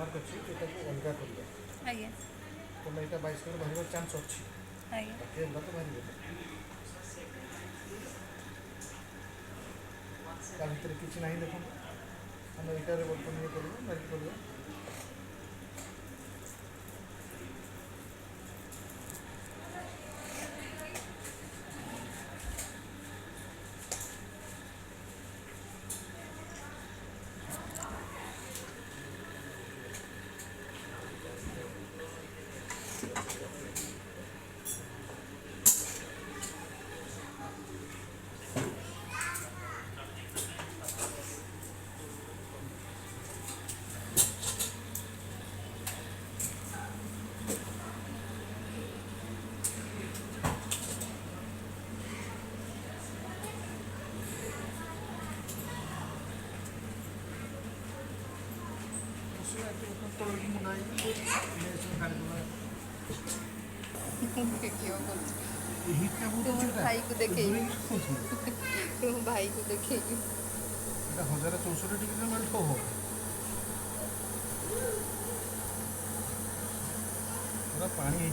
mark ଅଛି ଏଟାକୁ ଅଲଗା କରିବା ଆଜ୍ଞା तुम यहाँ 22 किलो बाहर चान्स अच्छी ଆଜ୍ଞା बाकी एगुला तो बाहर ता भर किसी ना देखो आम यहाँ बर्तन ये कर बाहर कर भाई को देखे भाई को देखे 1064 डिग्री मेल्ट हो पूरा पानी